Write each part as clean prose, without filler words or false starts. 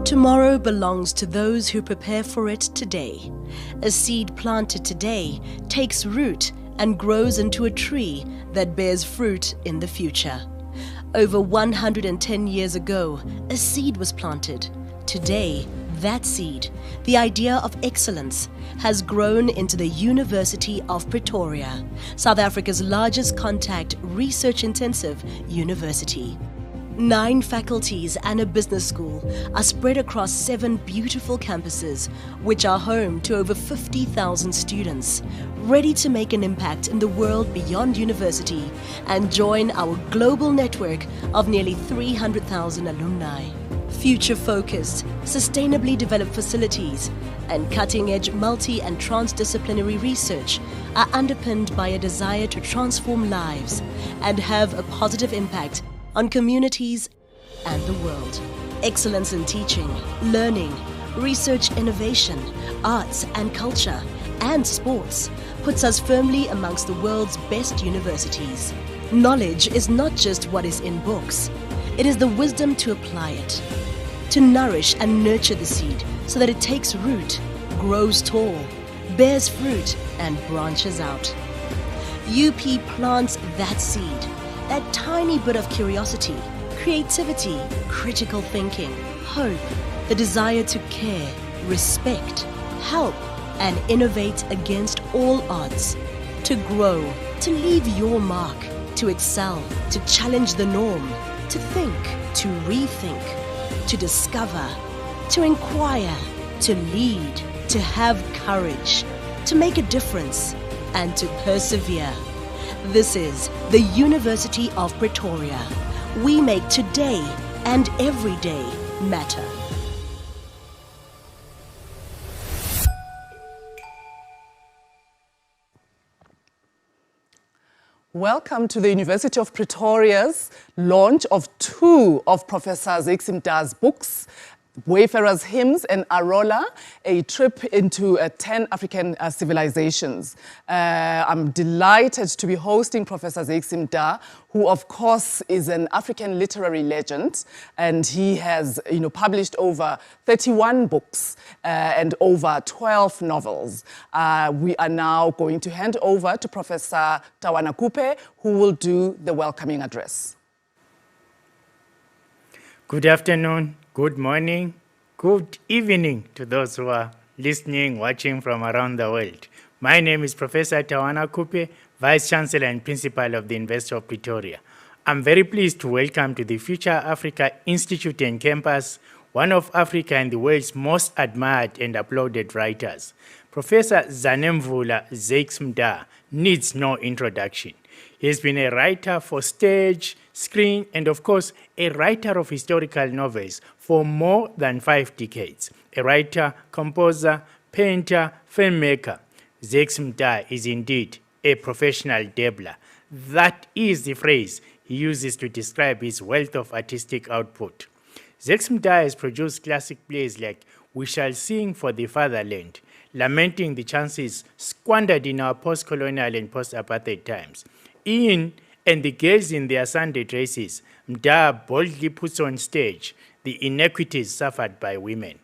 Tomorrow belongs to those who prepare for it today. A seed planted today takes root and grows into a tree that bears fruit in the future. Over 110 years ago, a seed was planted. Today, that seed, the idea of excellence, has grown into the University of Pretoria, South Africa's largest contact research-intensive university. 9 faculties and a business school are spread across 7 beautiful campuses, which are home to over 50,000 students, ready to make an impact in the world beyond university and join our global network of nearly 300,000 alumni. Future-focused, sustainably developed facilities and cutting-edge multi- and transdisciplinary research are underpinned by a desire to transform lives and have a positive impact on communities and the world. Excellence in teaching, learning, research innovation, arts and culture, and sports puts us firmly amongst the world's best universities. Knowledge is not just what is in books, it is the wisdom to apply it, to nourish and nurture the seed so that it takes root, grows tall, bears fruit, and branches out. UP plants that seed, that tiny bit of curiosity, creativity, critical thinking, hope, the desire to care, respect, help, and innovate against all odds, to grow, to leave your mark, to excel, to challenge the norm, to think, to rethink, to discover, to inquire, to lead, to have courage, to make a difference, and to persevere. This is the University of Pretoria. We make today and every day matter. Welcome to the University of Pretoria's launch of 2 of Professor Zakes Mda's books, Wayfarers, Hymns and Arola, a trip into 10 African civilizations. I'm delighted to be hosting Professor Zakes Mda, who of course is an African literary legend, and he has published over 31 books and over 12 novels. We are now going to hand over to Professor Tawana Kupe, who will do the welcoming address. Good afternoon. Good morning, good evening to those who are listening, watching from around the world. My name is Professor Tawana Kupe, Vice-Chancellor and Principal of the University of Pretoria. I'm very pleased to welcome to the Future Africa Institute and Campus one of Africa and the world's most admired and applauded writers. Professor Zakes Mda needs no introduction. He has been a writer for stage, screen, and of course, a writer of historical novels for more than 5 decades. A writer, composer, painter, filmmaker. Zakes Mda is indeed a professional dabbler. That is the phrase he uses to describe his wealth of artistic output. Zakes Mda has produced classic plays like We Shall Sing for the Fatherland, lamenting the chances squandered in our post-colonial and post-apartheid times. In And the Girls in Their Sunday Dresses, Mda boldly puts on stage the inequities suffered by women.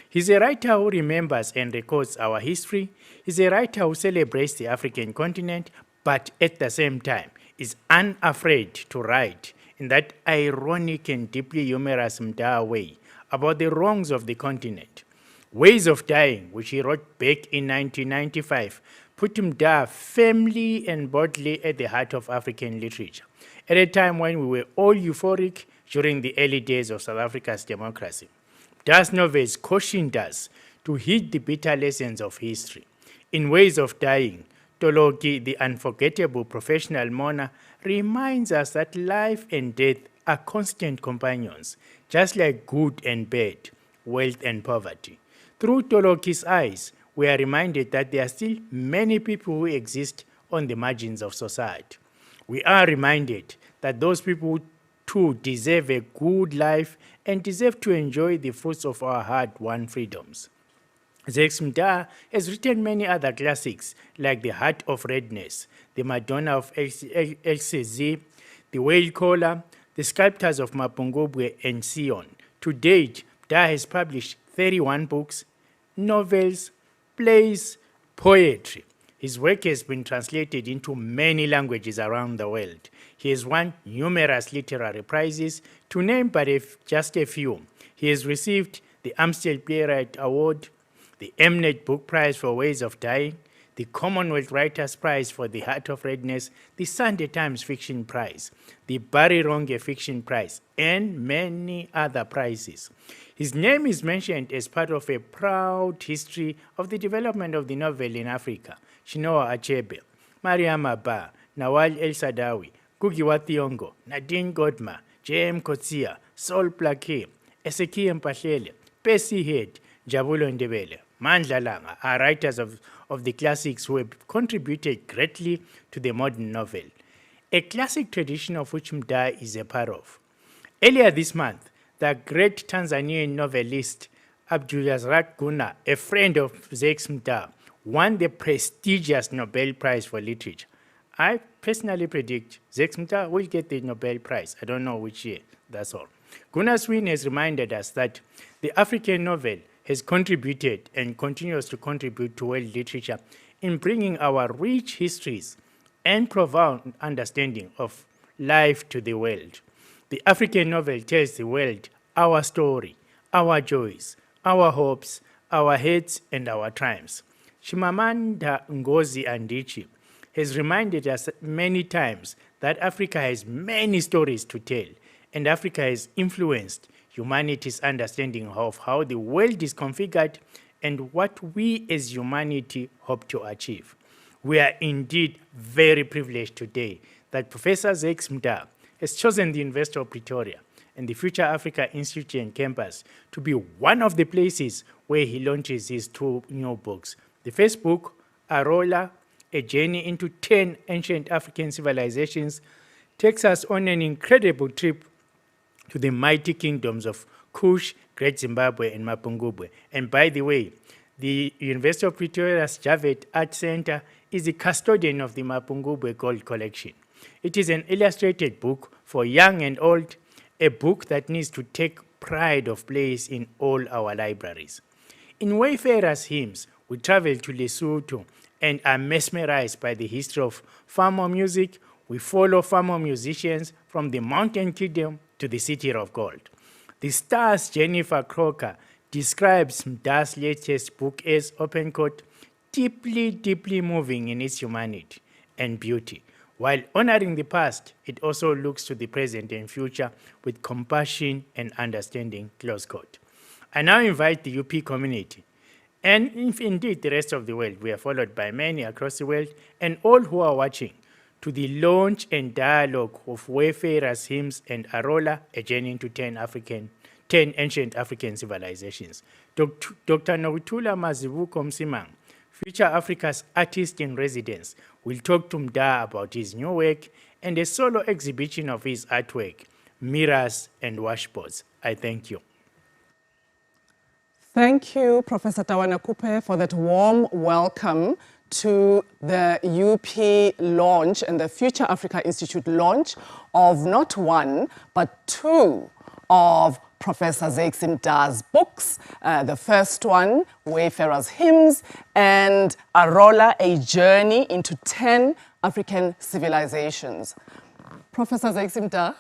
He's a writer who remembers and records our history. He's a writer who celebrates the African continent, but at the same time is unafraid to write in that ironic and deeply humorous Mda way about the wrongs of the continent. Ways of Dying, which he wrote back in 1995, put Mda firmly and boldly at the heart of African literature, at a time when we were all euphoric during the early days of South Africa's democracy. Mda's novels cautioned us to heed the bitter lessons of history. In Ways of Dying, Toloki, the unforgettable professional mourner, reminds us that life and death are constant companions, just like good and bad, wealth and poverty. Through Toloki's eyes, we are reminded that there are still many people who exist on the margins of society. We are reminded that those people too deserve a good life and deserve to enjoy the fruits of our hard-won freedoms. Zakes Mda has written many other classics like The Heart of Redness, The Madonna of LCZ, The Whale Caller, The Sculptors of Mapungubwe, and Sion. To date, Mda has published 31 books, novels, plays, poetry. His work has been translated into many languages around the world. He has won numerous literary prizes, to name but just a few. He has received the Amstel Playwright Award, the Mnet Book Prize for Ways of Dying, the Commonwealth Writers' Prize for The Heart of Redness, the Sunday Times Fiction Prize, the Barry Ronge Fiction Prize, and many other prizes. His name is mentioned as part of a proud history of the development of the novel in Africa. Chinua Achebe, Mariam Abba, Nawal El Sadawi, Gugiwa Thiongo, Nadine Godma, J.M. Kotsia, Sol Plaquet, Ezekiel Mpahlele, Percy Head, Jabulo Ndebele, Mandla Langa are writers of the classics who have contributed greatly to the modern novel, a classic tradition of which Mda is a part of. Earlier this month, the great Tanzanian novelist Abdulrazak Guna, a friend of Zakes Mda, won the prestigious Nobel Prize for Literature. I personally predict Zakes Mda will get the Nobel Prize. I don't know which year, that's all. Guna's win has reminded us that the African novel has contributed and continues to contribute to world literature in bringing our rich histories and profound understanding of life to the world. The African novel tells the world our story, our joys, our hopes, our hates, and our triumphs. Chimamanda Ngozi Adichie has reminded us many times that Africa has many stories to tell, and Africa has influenced humanity's understanding of how the world is configured and what we as humanity hope to achieve. We are indeed very privileged today that Professor Zakes Mda has chosen the University of Pretoria and the Future Africa Institute and campus to be one of the places where he launches his 2 new books. The first book, Arola, A Journey into 10 Ancient African Civilizations, takes us on an incredible trip to the mighty kingdoms of Kush, Great Zimbabwe, and Mapungubwe. And by the way, the University of Pretoria's Javet Art Center is the custodian of the Mapungubwe Gold Collection. It is an illustrated book for young and old, a book that needs to take pride of place in all our libraries. In Wayfarers hymns, we travel to Lesotho and are mesmerized by the history of Famo music. We follow Famo musicians from the mountain kingdom to the city of gold. The Star's Jennifer Crocker describes Mda's latest book as, open quote, deeply, deeply moving in its humanity and beauty. While honoring the past, it also looks to the present and future with compassion and understanding, close quote. I now invite the UP community, and indeed the rest of the world, we are followed by many across the world, and all who are watching, to the launch and dialogue of Wayfarers hymns and Arola, A Journey into 10 Ancient African Civilizations. Dr. Nokuthula Mazibuko Msimang, Future Africa's artist in residence, will talk to Mda about his new work and a solo exhibition of his artwork, Mirrors and Washboards. I thank you. Thank you, Professor Tawana Kupe, for that warm welcome to the UP launch and the Future Africa Institute launch of not 1, but 2 of Professor Zakes Mda's books. The first one, Wayfarers Hymns, and Arola, A Journey into 10 African Civilizations. Professor Zakes Mda,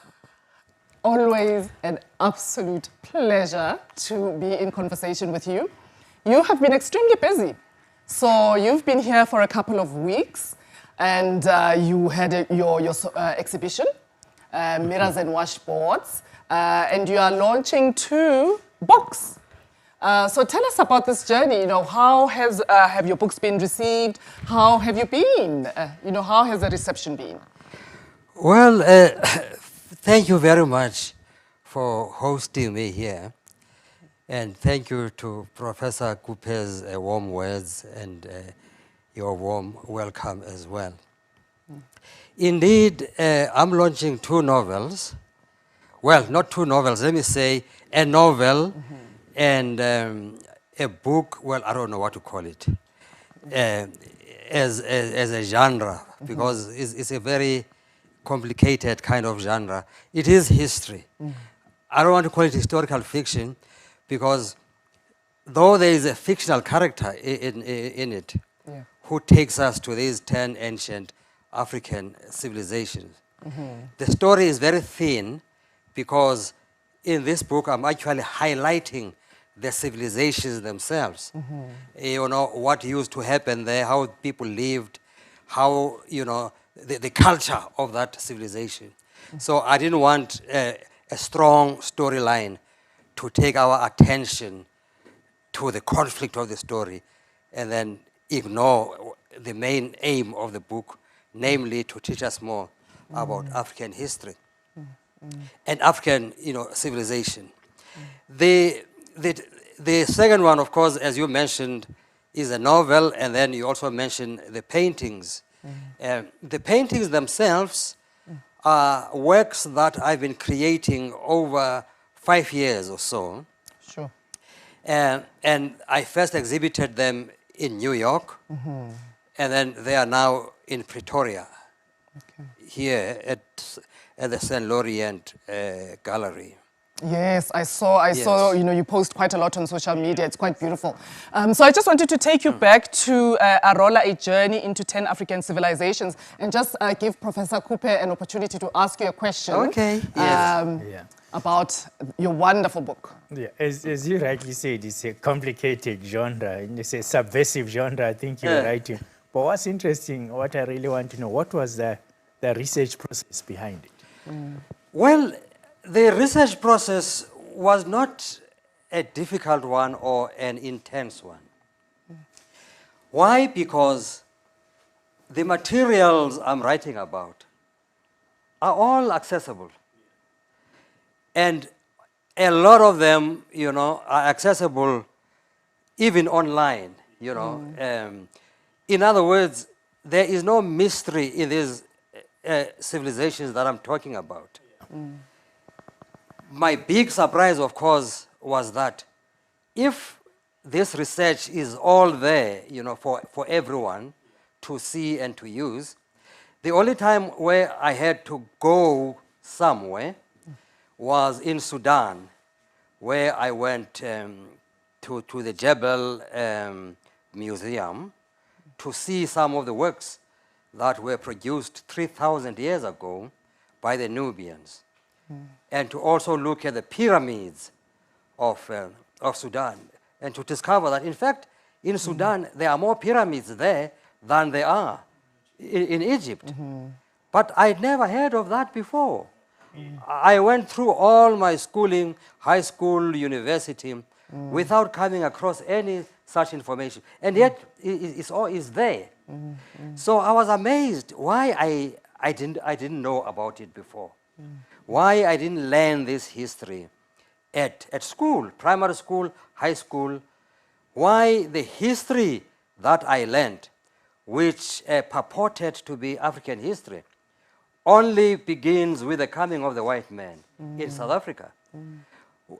always an absolute pleasure to be in conversation with you. You have been extremely busy. So you've been here for a couple of weeks, and you had your exhibition, Mirrors and Washboards, and you are launching 2 books. So tell us about this journey. You know, how have your books been received? How have you been? How has the reception been? Well, thank you very much for hosting me here. And thank you to Professor Kupe's warm words and your warm welcome as well. Indeed, I'm launching 2 novels. Well, not 2 novels, let me say a novel and a book, well, I don't know what to call it, as a genre, because it's a very complicated kind of genre. It is history. I don't want to call it historical fiction, because though there is a fictional character in it, who takes us to these 10 ancient African civilizations, the story is very thin, because in this book I'm actually highlighting the civilizations themselves. You know, what used to happen there, how people lived, how, you know, the culture of that civilization. So I didn't want a strong storyline to take our attention to the conflict of the story and then ignore the main aim of the book, namely to teach us more about African history and African, you know, civilization. The second one, of course, as you mentioned, is a novel, and then you also mentioned the paintings. The paintings themselves are works that I've been creating over 5 years or so. Sure. And I first exhibited them in New York, and then they are now in Pretoria, here at the St. Laurent Gallery. Yes, I saw, you know, you post quite a lot on social media. It's quite beautiful. So I just wanted to take you back to Arola, A Journey into 10 African Civilizations, and just give Professor Kupe an opportunity to ask you a question. Okay, yes. About your wonderful book. Yeah, as you rightly said, it's a complicated genre, and it's a subversive genre, I think you're writing. But what's interesting, what I really want to know, what was the research process behind it? Well, the research process was not a difficult one or an intense one. Why? Because the materials I'm writing about are all accessible. And a lot of them, you know, are accessible even online, you know. In other words, there is no mystery in these civilizations that I'm talking about. My big surprise, of course, was that if this research is all there, you know, for everyone to see and to use, the only time where I had to go somewhere was in Sudan, where I went to the Jebel Museum to see some of the works that were produced 3,000 years ago by the Nubians, and to also look at the pyramids of Sudan, and to discover that, in fact, in Sudan, there are more pyramids there than there are in Egypt. But I'd never heard of that before. I went through all my schooling, high school, university, without coming across any such information. And yet, it's there. So I was amazed why I didn't know about it before. Why I didn't learn this history at school, primary school, high school. Why the history that I learned, which purported to be African history, only begins with the coming of the white man in South Africa,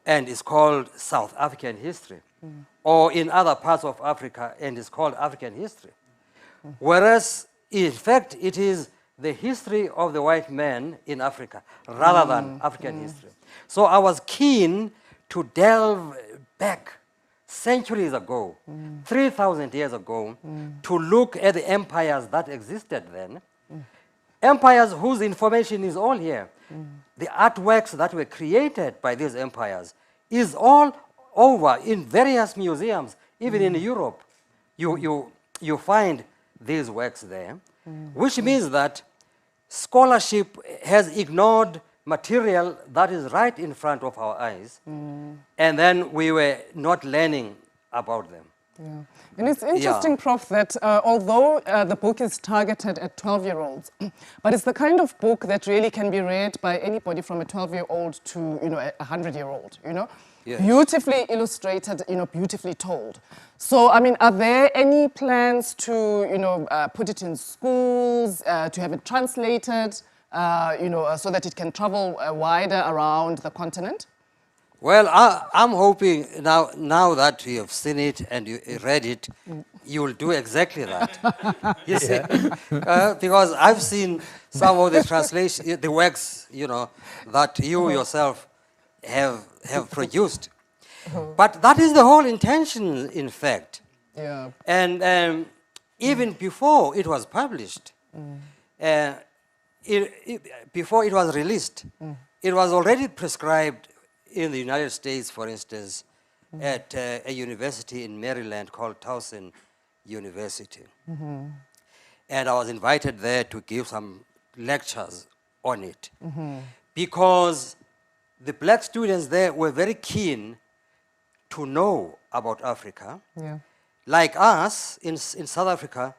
and is called South African history, or in other parts of Africa, and is called African history. Whereas, in fact, it is the history of the white man in Africa, rather than African history. So I was keen to delve back centuries ago, 3,000 years ago, to look at the empires that existed then, empires whose information is all here. The artworks that were created by these empires is all over in various museums, even in Europe. You find these works there, which means that scholarship has ignored material that is right in front of our eyes, and then we were not learning about them. Yeah. And it's interesting, Prof, that although the book is targeted at 12-year-olds, but it's the kind of book that really can be read by anybody from a 12-year-old to, you know, a 100-year-old, you know? Yes. Beautifully illustrated, you know, beautifully told. So, I mean, are there any plans to, you know, put it in schools, to have it translated, you know, so that it can travel wider around the continent? Well, I'm hoping now that you have seen it and you read it, you will do exactly that. You see? Because I've seen some of the translation, the works, you know, that you yourself have produced. But that is the whole intention, in fact. Yeah. And even before it was published, before it was released, it was already prescribed in the United States, for instance, at a university in Maryland called Towson University. And I was invited there to give some lectures on it because the black students there were very keen to know about Africa. Yeah. Like us in South Africa,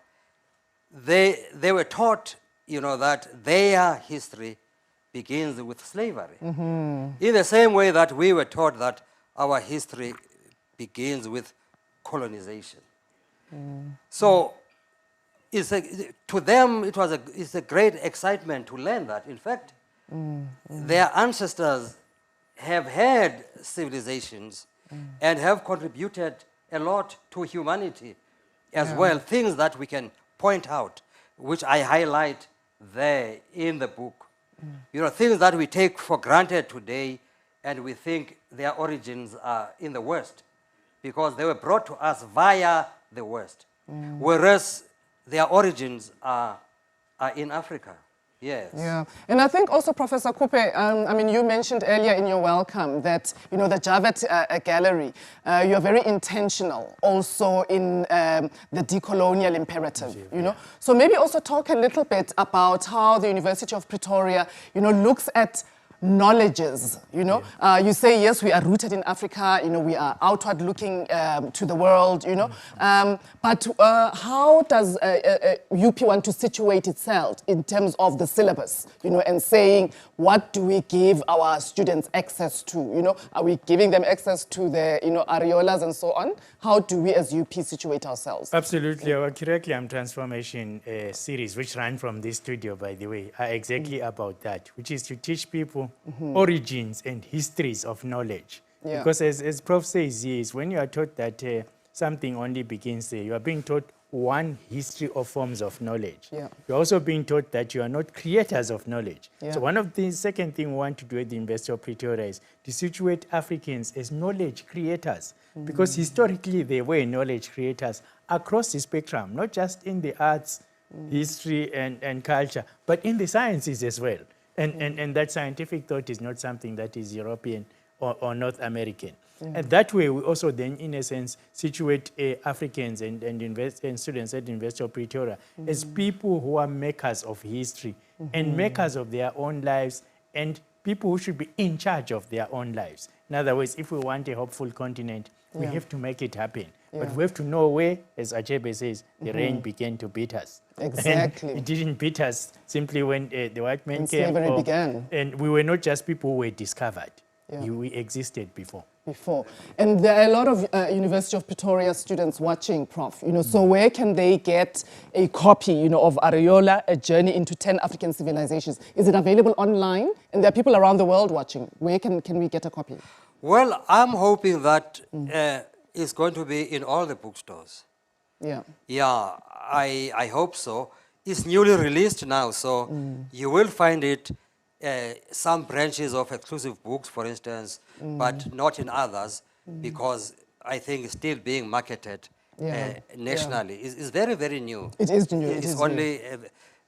they were taught, you know, that their history begins with slavery. In the same way that we were taught that our history begins with colonization. So to them, it's a great excitement to learn that. In fact, their ancestors have had civilizations and have contributed a lot to humanity as well, things that we can point out, which I highlight there in the book. You know, things that we take for granted today and we think their origins are in the West because they were brought to us via the West, whereas their origins are in Africa. Yes. Yeah, and I think also, Professor Kupe, I mean, you mentioned earlier in your welcome that, you know, the Javet Gallery, you're very intentional also in the decolonial imperative, you know. So maybe also talk a little bit about how the University of Pretoria, you know, looks at knowledges, you know. You say, yes, we are rooted in Africa, you know, we are outward looking to the world, you know. But how does UP want to situate itself in terms of the syllabus, you know, and saying, what do we give our students access to, you know? Are we giving them access to the, you know, Arolas and so on? How do we as UP situate ourselves? Absolutely. Our curriculum transformation series, which ran from this studio, by the way, are exactly about that, which is to teach people origins and histories of knowledge. Yeah. Because as Prof says, yes, when you are taught that something only begins there, you are being taught one history of forms of knowledge. Yeah. You're also being taught that you are not creators of knowledge. Yeah. So one of the second thing we want to do at the University of Pretoria is to situate Africans as knowledge creators. Because historically they were knowledge creators across the spectrum, not just in the arts, history and culture, but in the sciences as well. And that scientific thought is not something that is European or North American. And that way, we also then, in a sense, situate Africans and students at the University of Pretoria as people who are makers of history and makers of their own lives and people who should be in charge of their own lives. In other words, if we want a hopeful continent, we have to make it happen. But we have to know where, as Achebe says, the rain began to beat us. Exactly. And it didn't beat us simply when the white men When came. slavery began. And we were not just people who were discovered. We existed before. And there are a lot of University of Pretoria students watching, Prof. You know, so where can they get a copy, you know, of Arola, A Journey into 10 African Civilizations? Is it available online? And there are people around the world watching. Where can we get a copy? Well, I'm hoping that it's going to be in all the bookstores. Yeah. Yeah, I hope so. It's newly released now, so you will find it some branches of exclusive books, for instance, but not in others, because I think it's still being marketed nationally. It's very, very new. It is new. It's only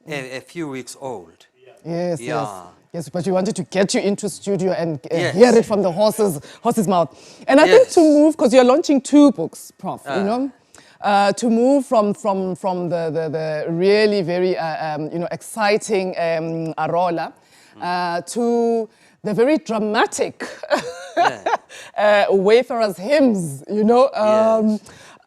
a few weeks old. Yes, Yeah. yes, but we wanted to get you into studio and hear it from the horse's mouth. And I think to move, because you're launching 2 books, Prof, you know, to move from the really very you know, exciting Arola to the very dramatic Wayfarers hymns, you know.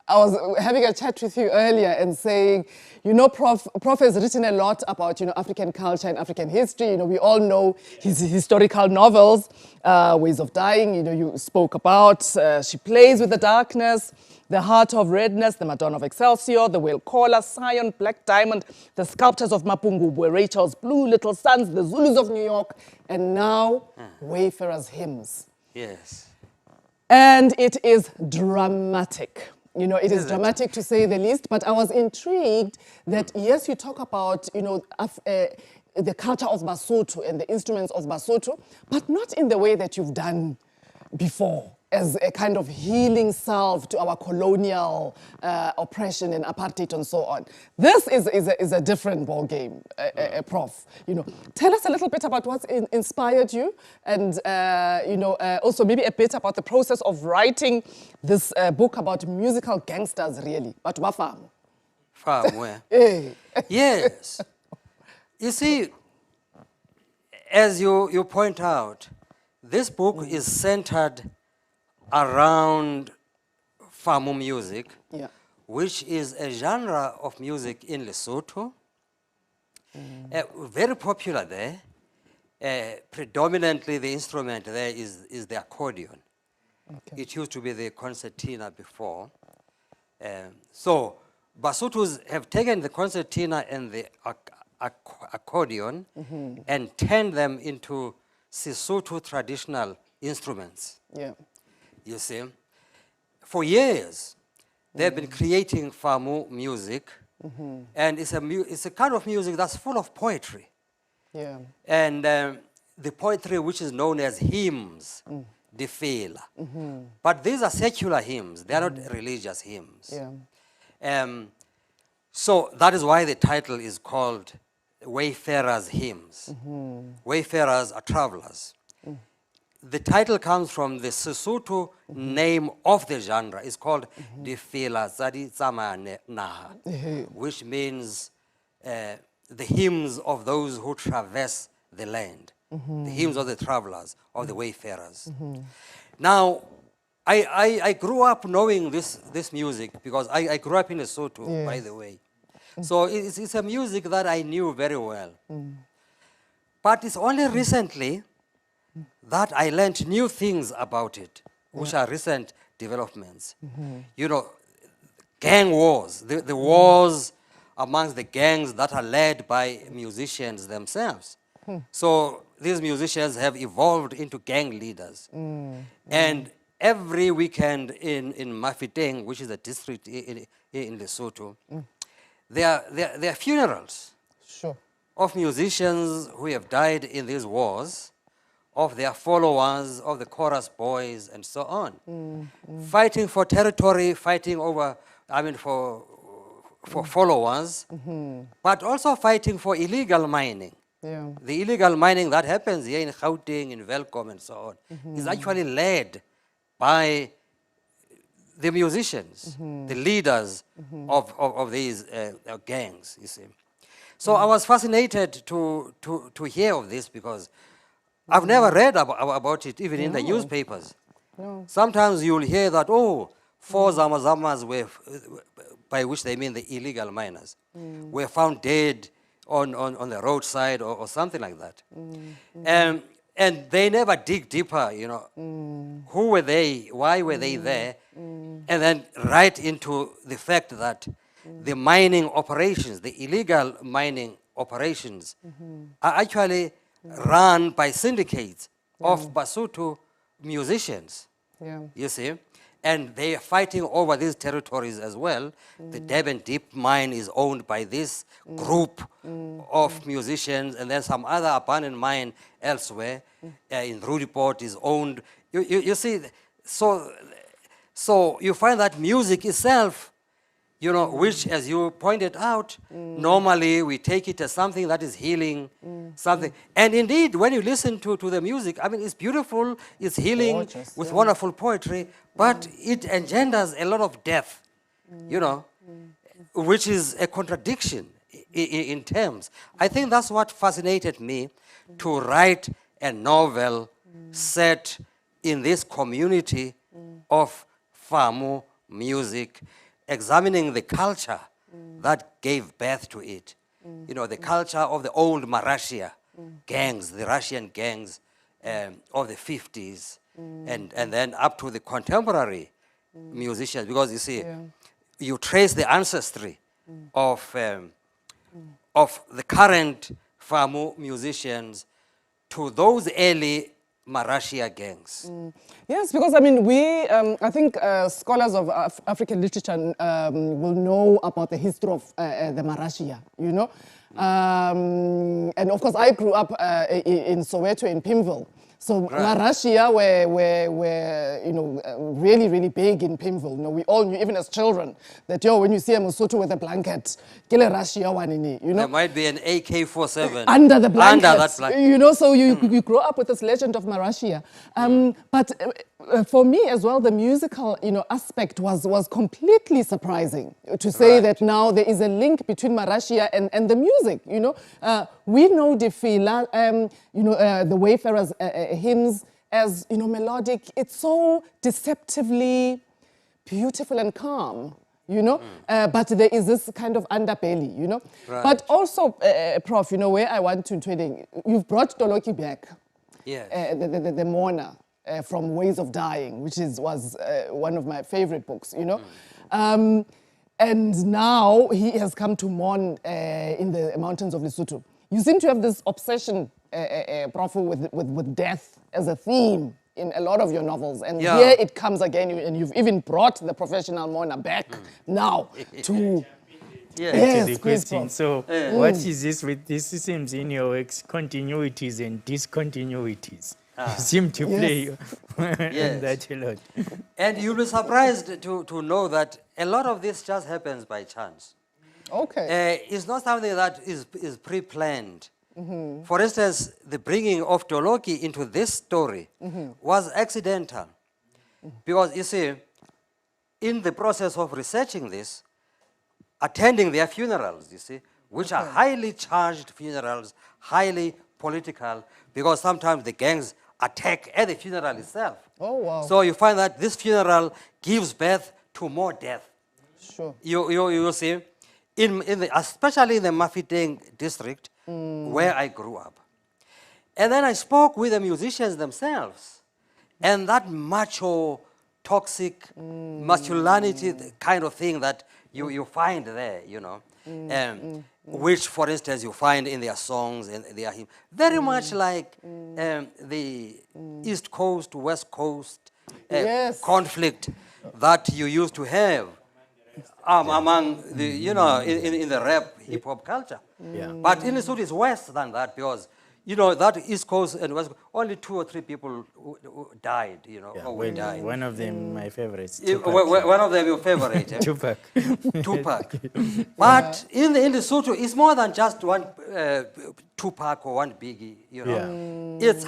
I was having a chat with you earlier and saying, you know, Prof has written a lot about, you know, African culture and African history. You know, we all know his historical novels, Ways of Dying, you know, you spoke about. She Plays with the Darkness, The Heart of Redness, The Madonna of Excelsior, The Whale Caller, Sion, Black Diamond, The Sculptors of Mapungubwe, Rachel's Blue Little Sons, The Zulus of New York, and now Wayfarers Hymns. Yes. And it is dramatic. You know, it is dramatic to say the least, but I was intrigued that, yes, you talk about, you know, the culture of Basotho and the instruments of Basotho, but not in the way that you've done before. as a kind of healing salve to our colonial oppression and apartheid and so on. This is a different ball game, Prof. You know, tell us a little bit about what's inspired you, and you know, also maybe a bit about the process of writing this book about musical gangsters, really. But wafam. Farm where? Eh. Yes. You see, as you point out, this book is centered around Famu music, Yeah. which is a genre of music in Lesotho, very popular there. Predominantly the instrument there is the accordion. Okay. It used to be the concertina before. So Basutus have taken the concertina and the accordion and turned them into Sesotho traditional instruments. Yeah. You see, for years, they've been creating Famu music, and it's a kind of music that's full of poetry. Yeah. And the poetry which is known as hymns, difela. But these are secular hymns, they are not religious hymns. Yeah. So that is why the title is called Wayfarers hymns. Wayfarers are travelers. The title comes from the Sesotho name of the genre. It's called Difela Zadi Tsamaya Naha, which means the hymns of those who traverse the land, the hymns of the travelers, of the wayfarers. Now, I grew up knowing this music because I grew up in Lesotho, by the way. So it's a music that I knew very well. But it's only recently that I learned new things about it, which are recent developments. You know, gang wars, the wars amongst the gangs that are led by musicians themselves. So these musicians have evolved into gang leaders. And every weekend in Mafeteng, which is a district in Lesotho, there are funerals of musicians who have died in these wars, of their followers, of the chorus boys, and so on. Fighting for territory, fighting over, for followers, but also fighting for illegal mining. The illegal mining that happens here in Gauteng, in Welkom, and so on, is actually led by the musicians, the leaders of these gangs, you see. So I was fascinated to hear of this because I've never read about it, even in the newspapers. Sometimes you'll hear that, oh, 4 Zamazamas were, by which they mean the illegal miners, were found dead on the roadside or something like that. And they never dig deeper, you know. Who were they? Why were they there? And then right into the fact that the mining operations, the illegal mining operations, are actually run by syndicates of Basotho musicians, you see. And they are fighting over these territories as well. The Durban Deep Mine is owned by this group of musicians, and then some other abandoned mine elsewhere in Rudiport is owned. You see, so you find that music itself, you know, which, as you pointed out, normally we take it as something that is healing, something. And indeed, when you listen to the music, I mean, it's beautiful, it's healing, gorgeous, with wonderful poetry, but it engenders a lot of death, you know, which is a contradiction in terms. I think that's what fascinated me to write a novel set in this community of Famu music, examining the culture that gave birth to it. You know, the culture of the old Marashia gangs, the Russian gangs of the 50s, and then up to the contemporary musicians, because you see, you trace the ancestry of the current Famu musicians to those early Marashia gangs. Yes, because I mean, I think scholars of African literature will know about the history of the Marashia, you know. And of course, I grew up in Soweto, in Pimville. So Marashia were really, really big in Pimville. We all knew, even as children, that when you see a Mosotho with a blanket, kile Rashia one in it, There might be an AK-47 under the blanket. Under that blanket. So you grow up with this legend of Marashia. But for me as well, the musical, aspect was completely surprising to say that now there is a link between Marashia and the music. We know the the Wayfarers hymns as melodic. It's so deceptively beautiful and calm. But there is this kind of underbelly. Right. But also, Prof, where I want to trading, you've brought Toloki back. Yes. The mourner from Ways of Dying, which was one of my favorite books, and now he has come to mourn in the mountains of Lesotho. You seem to have this obsession, Prof, with death as a theme in a lot of your novels. And here it comes again, and you've even brought the professional mourner back now to... Yes, to the question. So what is this with these systems in your works, continuities and discontinuities? You seem to play in that a lot. And you'll be surprised to know that a lot of this just happens by chance. Okay. It's not something that is pre-planned. For instance, the bringing of Toloki into this story was accidental. Because, you see, in the process of researching this, attending their funerals, you see, which are highly charged funerals, highly political, because sometimes the gangs attack at the funeral itself. Oh, wow. So you find that this funeral gives birth to more death. Sure. You see, especially in the Mafeking district, where I grew up. And then I spoke with the musicians themselves, and that macho, toxic masculinity kind of thing that you find there, which, for instance, you find in their songs and their hymns, very much like the East Coast, West Coast conflict that you used to have among the, in the rap hip hop culture. But in Lesotho it's worse than that, because that East Coast and West Coast, only 2 or 3 people who died, or we died. One of them, my favorites. One of them, your favorite. Tupac. Tupac. But in Lesotho, it's more than just one Tupac or one Biggie, It's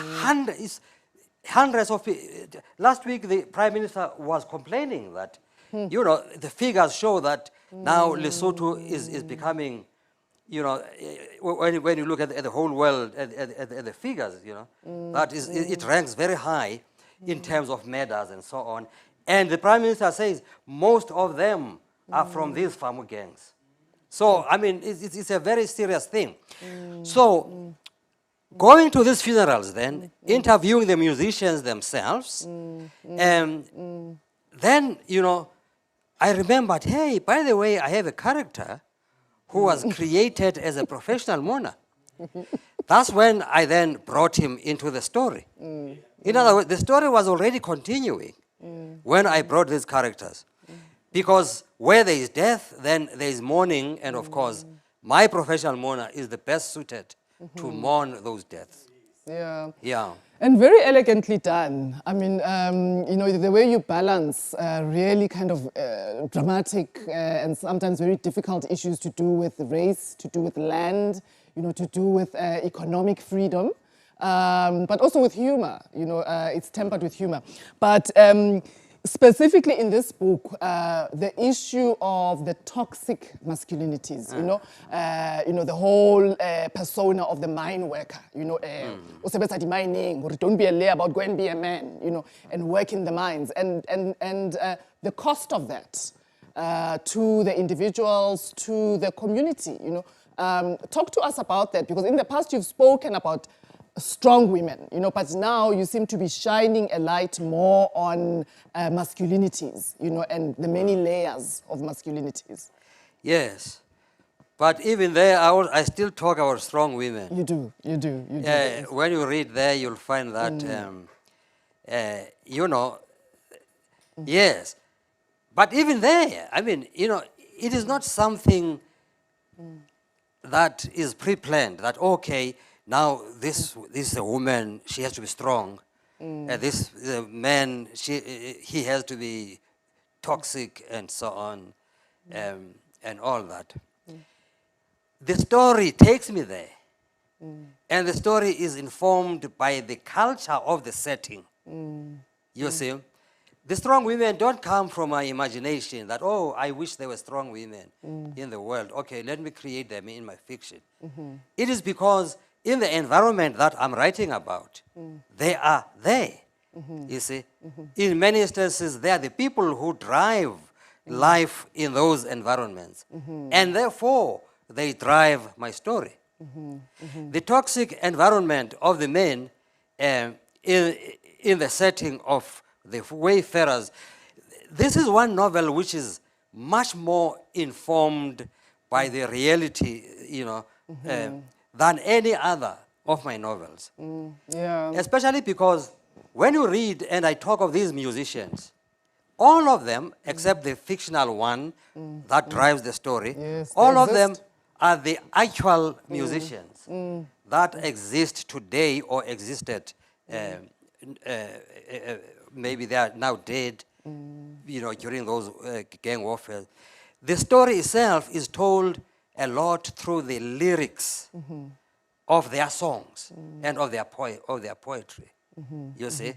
hundreds of people. Last week, the Prime Minister was complaining that, the figures show that now Lesotho is becoming, when you look at the whole world, at the figures, that is, it ranks very high in terms of murders and so on. And the Prime Minister says most of them are from these farmer gangs. So, I mean, it's a very serious thing. So, going to these funerals then, interviewing the musicians themselves, and then, I remembered, hey, by the way, I have a character who was created as a professional mourner. That's when I then brought him into the story. In other words, the story was already continuing when I brought these characters. Because where there is death, then there is mourning, and of course, my professional mourner is the best suited to mourn those deaths. Yeah. And very elegantly done. I mean, the way you balance really kind of dramatic and sometimes very difficult issues to do with race, to do with land, to do with economic freedom, but also with humor. It's tempered with humor. But specifically in this book, the issue of the toxic masculinities, the whole persona of the mine worker, mining, don't be a layer about go and be a man, and work in the mines, and the cost of that to the individuals, to the community, talk to us about that, because in the past you've spoken about strong women, but now you seem to be shining a light more on masculinities, and the many layers of masculinities. Yes, but even there, I still talk about strong women. You do. When you read there, you'll find that, yes. But even there, I mean, it is not something that is pre-planned, that, okay, now this is a woman, she has to be strong. This man, he has to be toxic and so on, and all that. The story takes me there. And the story is informed by the culture of the setting. You see? The strong women don't come from my imagination that, oh, I wish there were strong women in the world. Okay, let me create them in my fiction. It is because in the environment that I'm writing about, they are there. You see? In many instances, they are the people who drive life in those environments. And therefore, they drive my story. The toxic environment of the men in the setting of the Wayfarers, this is one novel which is much more informed by the reality, you know, than any other of my novels. Yeah. Especially because when you read and I talk of these musicians, all of them, except the fictional one that drives the story, Yes, all they of them exist. are the actual musicians that exist today or existed. Maybe they are now dead, you know, during those gang warfare. The story itself is told a lot through the lyrics of their songs and of their poetry. You see?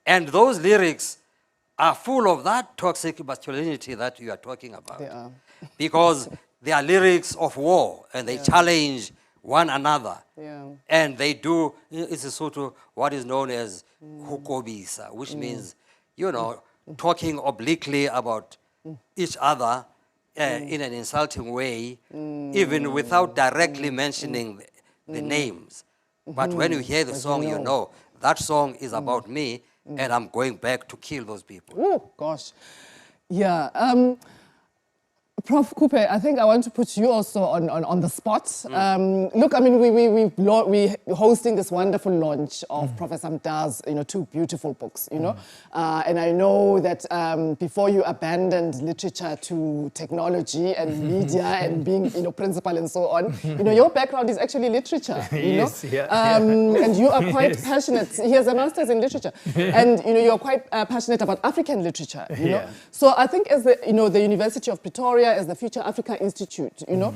And those lyrics are full of that toxic masculinity that you are talking about. They are. Because they are lyrics of war, and they challenge one another. Yeah. And they do, it's a sort of what is known as hukobisa, which means, you know, talking obliquely about each other in an insulting way, even without directly mentioning the names. But when you hear the song, you know, that song is about me, and I'm going back to kill those people. Oh, gosh. Yeah. Prof Coupe, I think I want to put you also on the spot. Look, I mean, we're hosting this wonderful launch of Professor Mda's, you know, 2 beautiful books, you know. And I know that before you abandoned literature to technology and media and being, you know, principal and so on, you know, your background is actually literature, you know. And you are quite passionate. He has a master's in literature. And, you know, you're quite passionate about African literature, you know. So I think as the, you know, the University of Pretoria, as the Future Africa Institute, you know,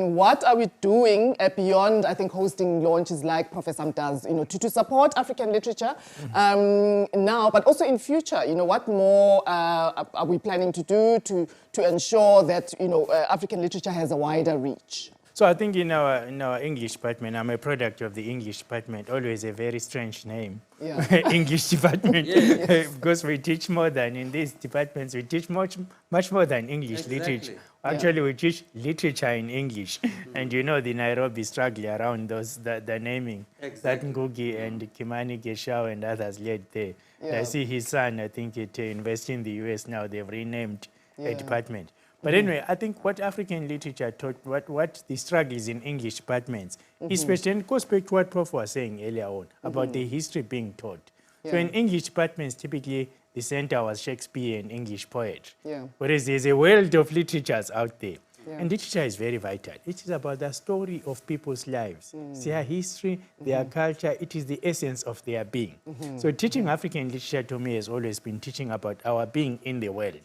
what are we doing beyond, I think, hosting launches like Professor Mda's, you know, to support African literature now, but also in future, you know, what more are we planning to do to ensure that, you know, African literature has a wider reach? So I think in our English department, I'm a product of the English department, always a very strange name. Yeah. English department, because we teach more than in these departments, we teach much more than English literature. Actually, we teach literature in English. And you know, the Nairobi struggle around the naming. That Ngugi and Kimani Geshao and others led there. I see his son, I think, at university in the US now, they've renamed a department. But anyway, I think what African literature taught, what the struggle is in English departments, especially, and goes back to what Prof was saying earlier on, about the history being taught. So in English departments, typically, the center was Shakespeare and English poetry. Whereas there's a world of literatures out there. And literature is very vital. It is about the story of people's lives, their history, their culture. It is the essence of their being. So teaching African literature to me has always been teaching about our being in the world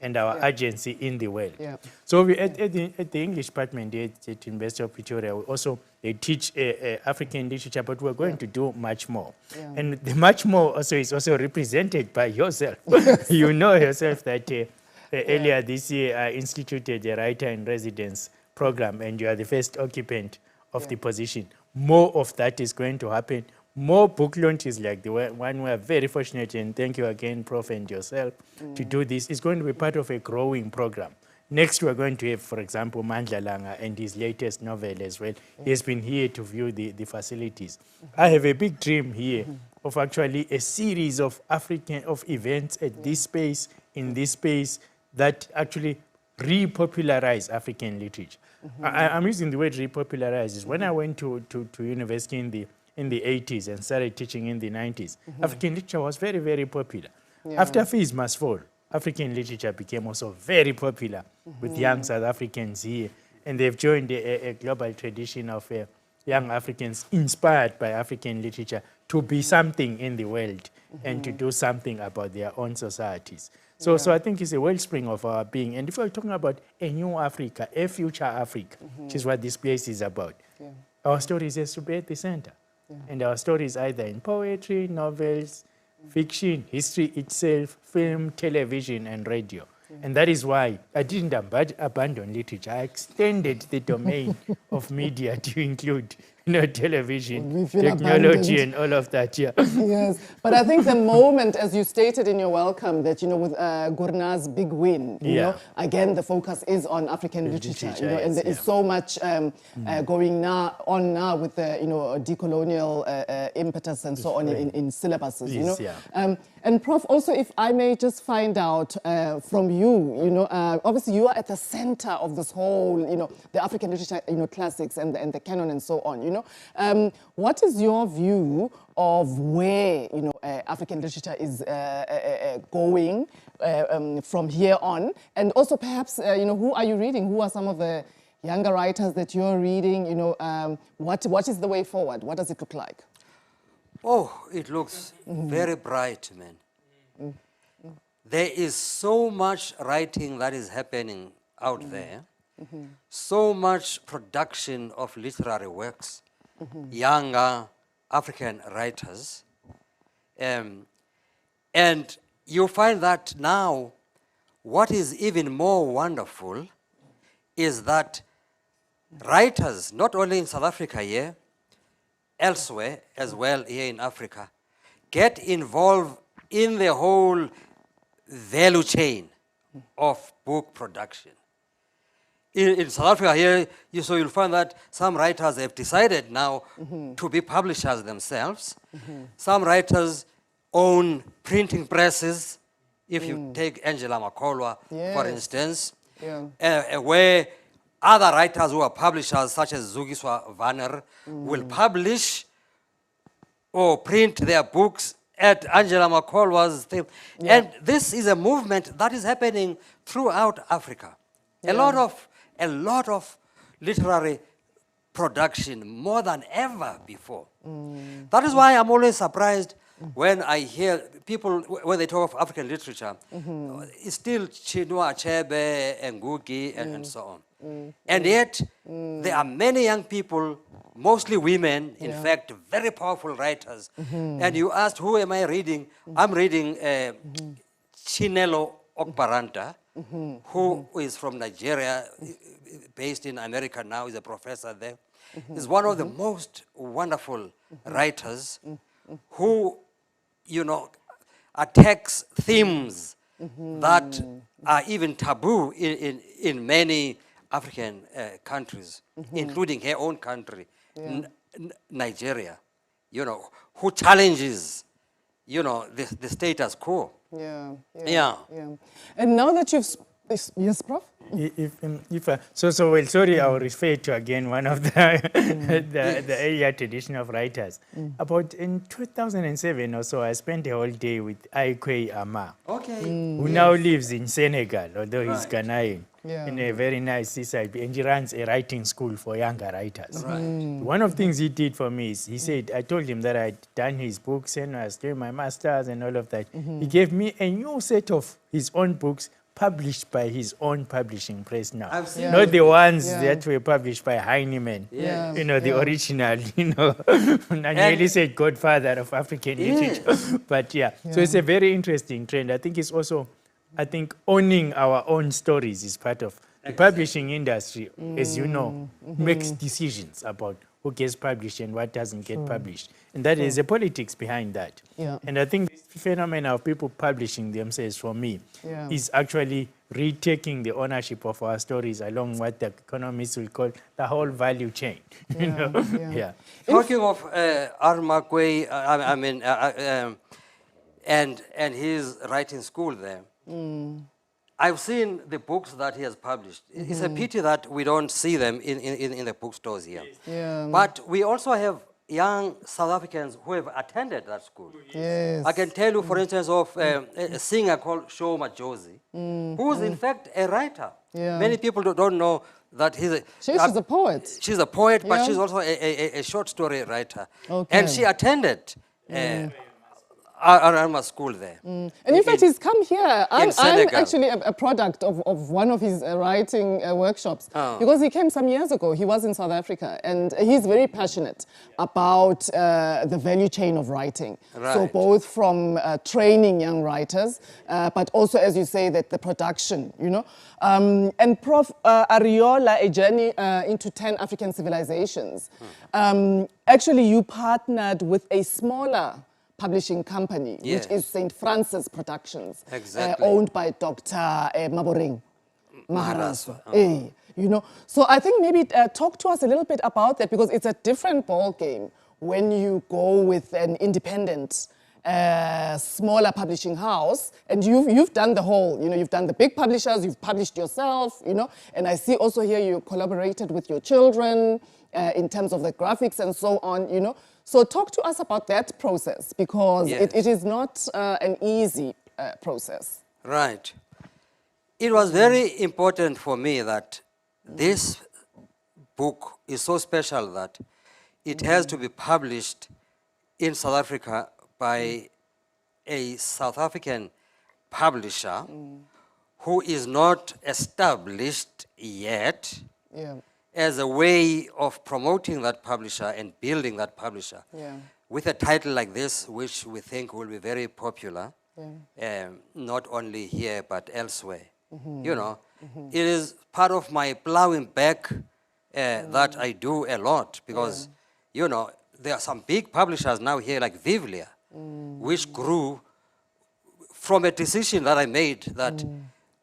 and our agency in the world. So we, at the English department at University of Pretoria, we also they teach African literature, but we're going to do much more. And the much more also is also represented by yourself. You know yourself that earlier this year, I instituted a writer-in-residence program, and you are the first occupant of the position. More of that is going to happen. More book launches like the one we are very fortunate, and thank you again, Prof, and yourself, to do this. It's going to be part of a growing program. Next, we're going to have, for example, Mandla Langa and his latest novel as well. He has been here to view the facilities. I have a big dream here of actually a series of events at this space, in this space, that actually repopularize African literature. I'm using the word repopularize. When I went to university in the 80s and started teaching in the 90s, African literature was very, very popular. After Fees Must Fall, African literature became also very popular with young South Africans here. And they've joined a global tradition of young Africans inspired by African literature to be something in the world and to do something about their own societies. So I think it's a wellspring of our being. And if we're talking about a new Africa, a future Africa, which is what this place is about, our stories has to be at the center. And our stories either in poetry, novels, fiction, history itself, film, television, and radio. And that is why I didn't abandon literature. I extended the domain of media to include, television, technology, and all of that. Yeah. Yes, but I think the moment, as you stated in your welcome, that with Gurna's big win, you know, again the focus is on African literature, and there is so much going on now with the decolonial impetus and so on in syllabuses, And Prof, also if I may just find out from you, obviously you are at the center of this whole, the African literature, classics and the canon and so on, what is your view of where, African literature is going from here on? And also perhaps, who are you reading? Who are some of the younger writers that you're reading? What is the way forward? What does it look like? Oh, it looks very bright, man. There is so much writing that is happening out there, so much production of literary works, younger African writers. And you find that now what is even more wonderful is that writers, not only in South Africa here, elsewhere as well here in Africa, get involved in the whole value chain of book production. In South Africa here, so you'll find that some writers have decided now to be publishers themselves. Some writers own printing presses. If you take Angela Makolwa, for instance, where other writers who are publishers, such as Zugiswa Vanner, will publish or print their books at Angela Makolwa's thing. And this is a movement that is happening throughout Africa. A lot of literary production, more than ever before. That is why I'm always surprised when I hear people, when they talk of African literature, it's still Chinua Achebe and Ngugi and so on. And yet, there are many young people, mostly women, in fact, very powerful writers. And you asked, who am I reading? I'm reading Chinelo Okparanta, who is from Nigeria, based in America now, is a professor there. He's one of the most wonderful writers who, attacks themes that are even taboo in many African countries, including her own country, Nigeria, who challenges, the status quo. Yeah. And now that you've, yes, Prof? Sorry, I will refer to again one of the earlier tradition of writers. About in 2007 or so, I spent a whole day with Aikwe Ama, who now lives in Senegal, although he's Ghanaian, in a very nice seaside, and he runs a writing school for younger writers. One of the things he did for me is, he said, I told him that I'd done his books and I was doing my master's and all of that. He gave me a new set of his own books, published by his own publishing press now. Not the ones that were published by Heinemann, the original, I nearly said godfather of African literature. But so it's a very interesting trend. I think it's also, owning our own stories is part of the publishing industry, as you know, makes decisions about who gets published and what doesn't get published. And that is the politics behind that. And I think this phenomenon of people publishing themselves, for me, is actually retaking the ownership of our stories along what the economists will call the whole value chain. Talking of Armakwe, and his writing school there, I've seen the books that he has published. It's a pity that we don't see them in the bookstores here. But we also have young South Africans who have attended that school. I can tell you, for instance, of a singer called Sho Majozi, who is in fact a writer. Many people don't know that he's a... She's a poet. She's a poet, but Yeah. she's also a short story writer. Okay. And she attended Arola school there. And in fact, he's come here. I'm Senegal. actually a product of one of his writing workshops. Because he came some years ago. He was in South Africa. And he's very passionate about the value chain of writing. Right. So both from training young writers, but also, as you say, that the production, you know. And Prof Arola, A Journey into 10 African Civilizations. Actually, you partnered with a smaller publishing company, Yes. which is St. Francis Productions, Exactly. owned by Dr. Maboreng Maharaswa. Maharaswa. You know, so I think maybe talk to us a little bit about that, because it's a different ball game when you go with an independent, smaller publishing house, and you've done the whole. You know, you've done the big publishers, you've published yourself. You know, and I see also here you collaborated with your children in terms of the graphics and so on. You know. So talk to us about that process, because Yes. it is not an easy process. Right. It was very important for me that this book is so special that it has to be published in South Africa by a South African publisher who is not established yet, Yeah. as a way of promoting that publisher and building that publisher. Yeah. With a title like this, which we think will be very popular, not only here but elsewhere. You know, it is part of my plowing back that I do a lot, because, you know, there are some big publishers now here like Vivlia, which grew from a decision that I made that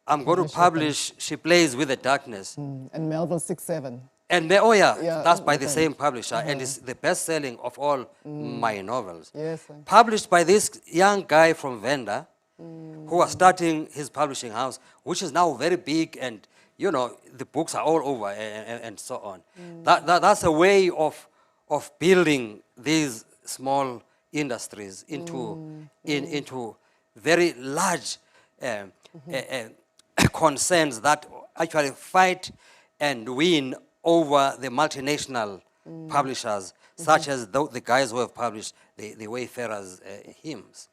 I'm going to publish She Plays with the Darkness. And Melville 6-7. And yeah, Yeah, that's by the okay. same publisher, and it's the best-selling of all my novels. Yes. Published by this young guy from Venda, who was starting his publishing house, which is now very big, and you know the books are all over and so on. That's a way of building these small industries into very large concerns that actually fight and win over the multinational publishers, such as the guys who have published the Wayfarers hymns.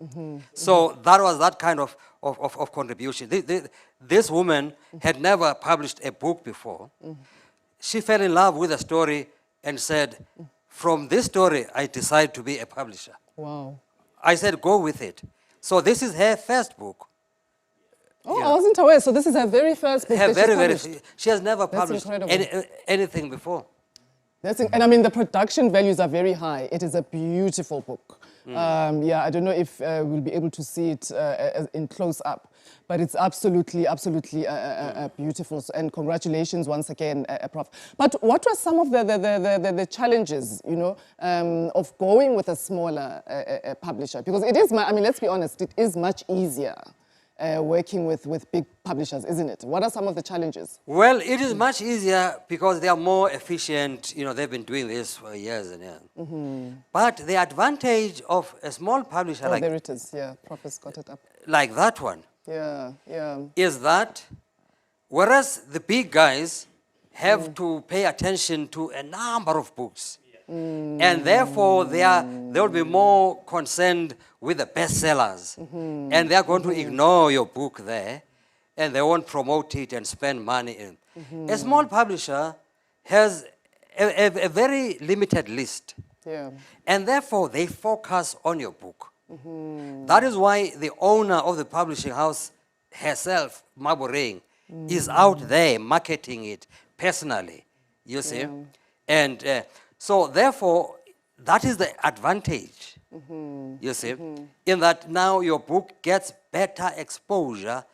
So that was that kind of contribution. This woman had never published a book before. She fell in love with a story and said, from this story, I decided to be a publisher. Wow. I said, go with it. So this is her first book. Oh, I wasn't aware. So this is her very first book that she published. She has never That's published incredible. anything before. And I mean, the production values are very high. It is a beautiful book. Yeah, I don't know if we'll be able to see it in close up, but it's absolutely beautiful. And congratulations once again, Prof. But what were some of the challenges, you know, of going with a smaller publisher? Because it is, I mean, let's be honest, it is much easier working with big publishers, isn't it? What are some of the challenges? Well, it is much easier because they are more efficient. You know, they've been doing this for years and years. But the advantage of a small publisher like... there it is, yeah. Prof has got it up. Like that one. Yeah, yeah. Is that whereas the big guys have to pay attention to a number of books, and therefore they'll be more concerned with the bestsellers, and they're going to ignore your book there, and they won't promote it and spend money in. A small publisher has a very limited list, and therefore they focus on your book. That is why the owner of the publishing house herself, Maboreng, is out there marketing it personally, you see. And so therefore, that is the advantage, you see, in that now your book gets better exposure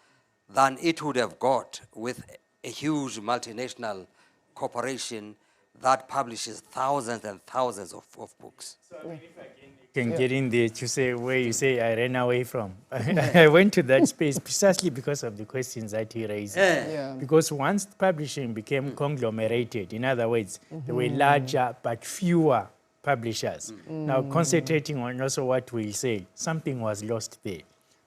than it would have got with a huge multinational corporation that publishes thousands and thousands of books. So I mean, if I can get in there to say where you say I ran away from. I went to that space precisely because of the questions that he raised. Because once publishing became conglomerated, in other words, there were larger but fewer publishers. Now concentrating on also what we say, something was lost there.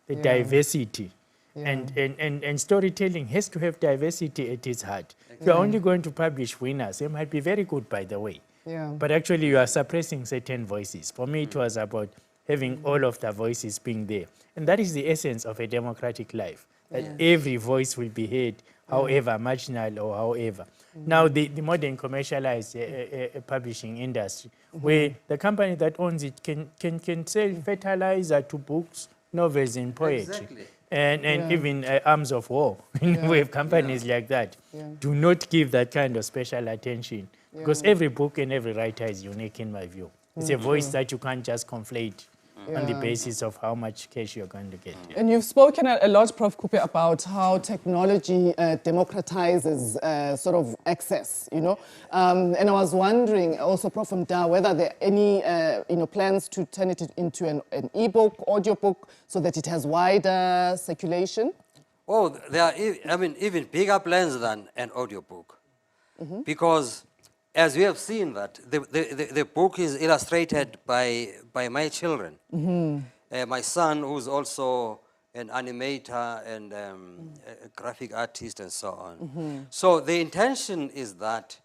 The diversity And storytelling has to have diversity at its heart. If you're only going to publish winners, they might be very good, by the way. Yeah. But actually, you are suppressing certain voices. For me, it was about having all of the voices being there. And that is the essence of a democratic life, that every voice will be heard, however marginal or however. Now, the modern commercialized publishing industry, where the company that owns it can sell fertilizer to books, novels, and poetry. Exactly. And even arms of war. We have companies like that. Do not give that kind of special attention, because every book and every writer is unique in my view. It's a voice that you can't just conflate on the basis of how much cash you're going to get. And you've spoken a lot, Prof. Kupe, about how technology democratizes sort of access, you know. And I was wondering also, Prof. Mda, whether there are any plans to turn it into an e-book, audiobook, so that it has wider circulation? Oh, there are, even bigger plans than an audiobook. Because as we have seen that, the book is illustrated by my children. My son, who's also an animator and a graphic artist and so on. So the intention is that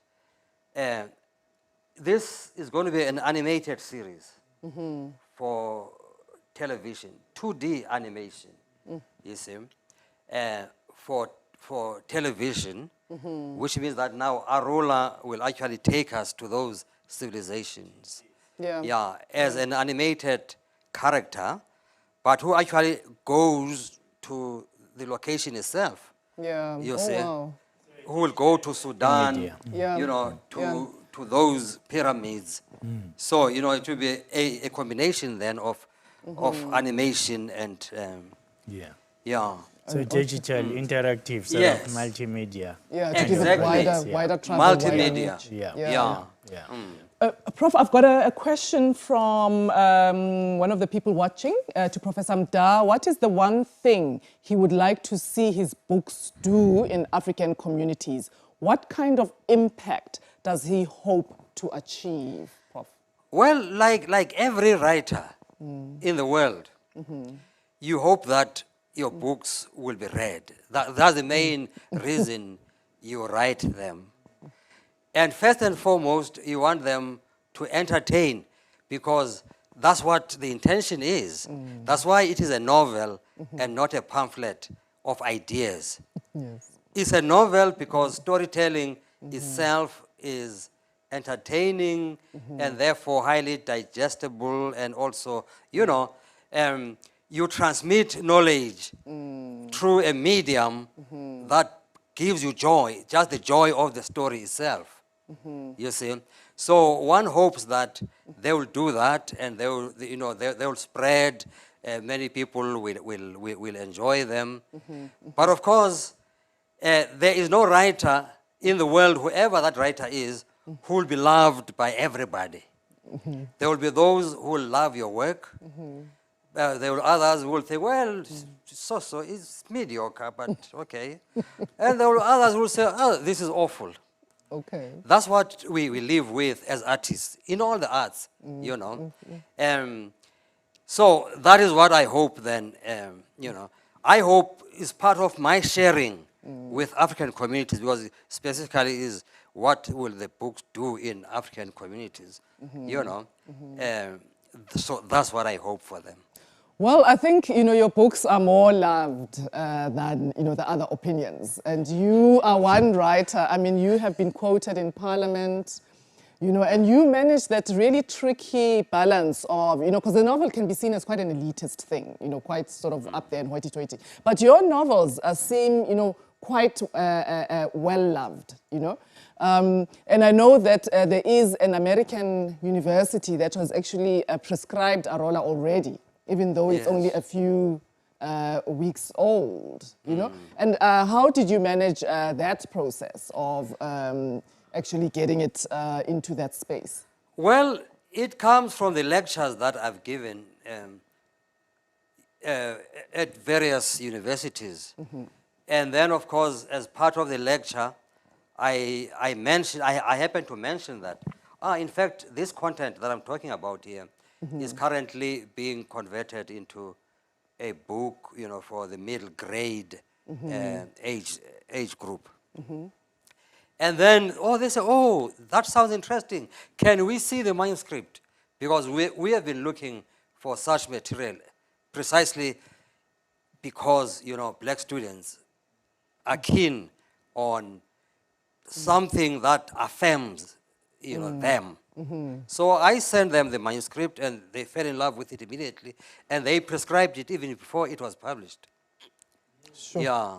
this is going to be an animated series for television, 2D animation, you see, for television, which means that now Arola will actually take us to those civilizations. Yeah, as an animated character, but who actually goes to the location itself. Yeah. You see, Wow. who will go to Sudan, Yeah. you know, to those pyramids. So, you know, it will be a combination then of animation and yeah. So digital, interactive, sort of multimedia. Yeah, to give it wider travel, multimedia. wider reach. Prof, I've got a question from one of the people watching to Professor Mda. What is the one thing he would like to see his books do in African communities? What kind of impact does he hope to achieve, Prof? Well, like every writer in the world, you hope that your books will be read. That's the main reason you write them. And first and foremost, you want them to entertain, because that's what the intention is. That's why it is a novel and not a pamphlet of ideas. It's a novel because storytelling itself is entertaining and therefore highly digestible, and also, you know, you transmit knowledge through a medium that gives you joy, just the joy of the story itself. You see, so one hopes that they will do that, and they will, you know, they will spread. Many people will enjoy them. But of course, there is no writer in the world, whoever that writer is, who will be loved by everybody. There will be those who will love your work. There will others who will think, well, so-so, it's mediocre, but okay. And there will others who will say, oh, this is awful. Okay. That's what we live with as artists, in all the arts, you know. So that is what I hope then, you know. I hope is part of my sharing with African communities, because specifically is what will the books do in African communities, you know. So that's what I hope for them. Well, I think, you know, your books are more loved than, you know, the other opinions. And you are one writer. I mean, you have been quoted in Parliament, you know, and you manage that really tricky balance of, you know, because the novel can be seen as quite an elitist thing, you know, quite sort of up there and hoity-toity. But your novels seem, you know, quite well-loved, you know. And I know that there is an American university that has actually prescribed Arola already, even though it's only a few weeks old, you know? And how did you manage that process of actually getting it into that space? Well, it comes from the lectures that I've given at various universities. And then, of course, as part of the lecture, I happened to mention that, in fact, this content that I'm talking about here is currently being converted into a book, for the middle grade age group. And then, they say, that sounds interesting. Can we see the manuscript? Because we have been looking for such material precisely because, black students are keen on something that affirms, them. So I sent them the manuscript, and they fell in love with it immediately, and they prescribed it even before it was published. Sure. Yeah.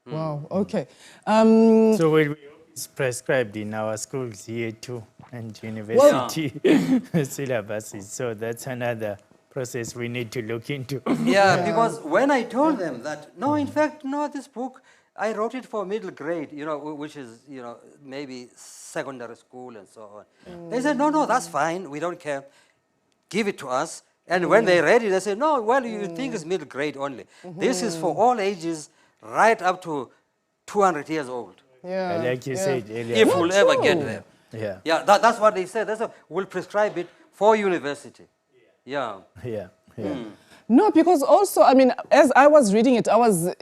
Wow, okay. So it's prescribed in our schools here too, and university syllabuses. So that's another process we need to look into. Yeah, because when I told them that, no, in fact, no, this book, I wrote it for middle grade, which is, maybe secondary school and so on. They said, no, that's fine. We don't care. Give it to us. And when they read it, they said, no, well, you think it's middle grade only. This is for all ages, right up to 200 years old. Yeah. Like you said earlier. If we'll ever get there. Yeah. Yeah, that's what they said. We'll prescribe it for university. Yeah. Yeah. Yeah. No, because also, I mean, as I was reading it, I was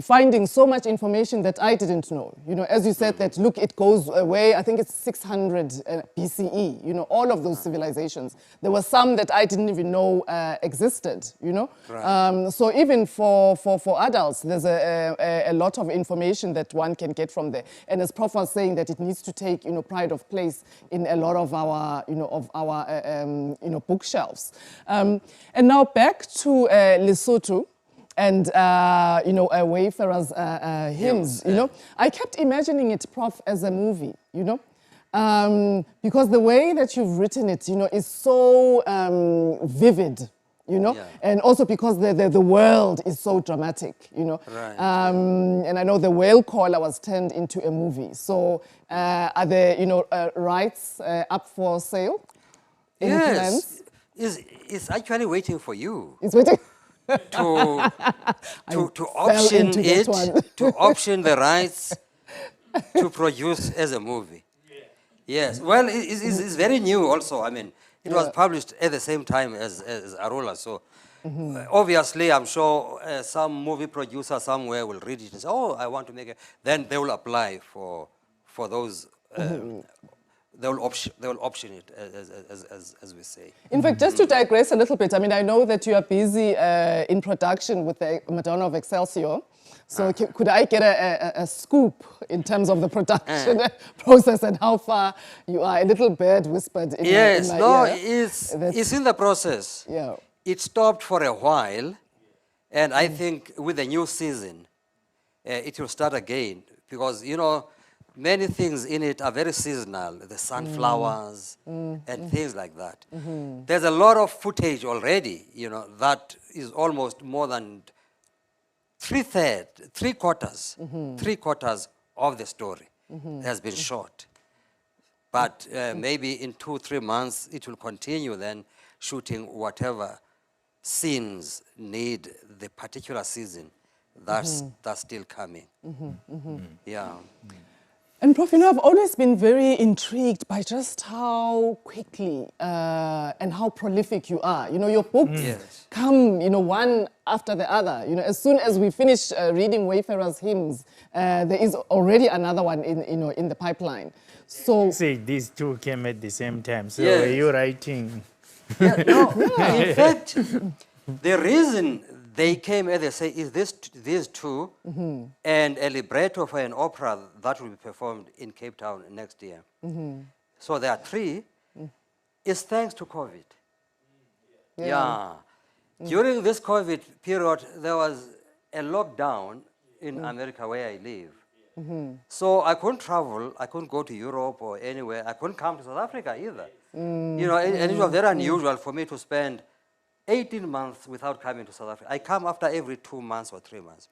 finding so much information that I didn't know. As you said that, look, it goes away, I think it's 600 BCE, all of those civilizations. There were some that I didn't even know existed, Right. So even for adults, there's a lot of information that one can get from there. And as Prof was saying, that it needs to take, pride of place in a lot of our, bookshelves. And now back to Lesotho and, Wayfarers' hymns, I kept imagining it, Prof, as a movie, because the way that you've written it, is so vivid, and also because the world is so dramatic, Right. And I know the whale caller was turned into a movie. So are the, rights up for sale? Any plans? It's actually waiting for you It's waiting. to option into that it, one. to option the rights to produce as a movie. Yes, well, it's very new also. I mean, it was published at the same time as Arola, so obviously I'm sure some movie producer somewhere will read it and say, I want to make it. Then they will apply for those. They will option it, as we say. In fact, just to digress a little bit, I mean, I know that you are busy in production with the Madonna of Excelsior. So could I get a scoop in terms of the production process and how far you are? A little bird whispered in my ear. It's in the process. Yeah. It stopped for a while, and I think with the new season, it will start again because, many things in it are very seasonal, the sunflowers and things like that. There's a lot of footage already, that is almost more than three quarters of the story has been shot. But maybe in 2-3 months, it will continue then shooting whatever scenes need the particular season that's still coming. Yeah. And Prof, I've always been very intrigued by just how quickly and how prolific you are. Your books come, one after the other. As soon as we finish reading Wayfarers' hymns, there is already another one in the pipeline. So Say these two came at the same time. So Yes. are you writing? In fact, the reason they came, as they say, is these two and a libretto for an opera that will be performed in Cape Town next year. So there are 3. It's thanks to COVID. Yeah. During this COVID period, there was a lockdown in America where I live. So I couldn't travel. I couldn't go to Europe or anywhere. I couldn't come to South Africa either. And it was very unusual for me to spend 18 months without coming to South Africa. I come after every 2 months or 3 months.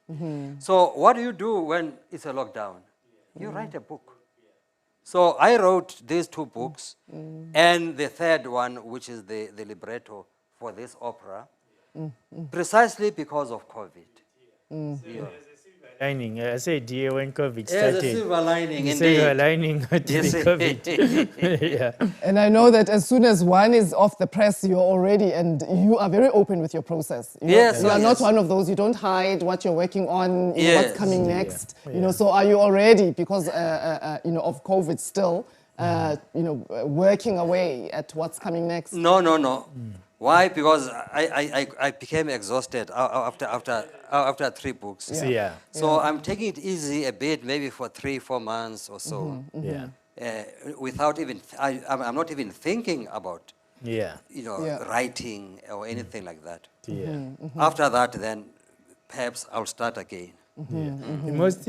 So what do you do when it's a lockdown? You write a book. So I wrote these 2 books and the third one, which is the libretto for this opera, precisely because of COVID. Yeah. lining. I said here when COVID There's a started. silver lining, The silver indeed. lining to Yes. the COVID. Yeah. And I know that as soon as one is off the press, you're already, and you are very open with your process. You know, Yes, you are not yes. one of those, you don't hide what you're working on, you know, what's Yes. coming Yeah. next. Yeah. You know, so are you already, because, you know, of COVID still, you know, working away at what's coming next? No. Why? Because I became exhausted after 3 books. So, yeah. So I'm taking it easy a bit, maybe for 3-4 months or so, Yeah. without even, I'm not even thinking about, Yeah. you know, Yeah. writing or anything like that. Yeah. After that, then perhaps I'll start again. The most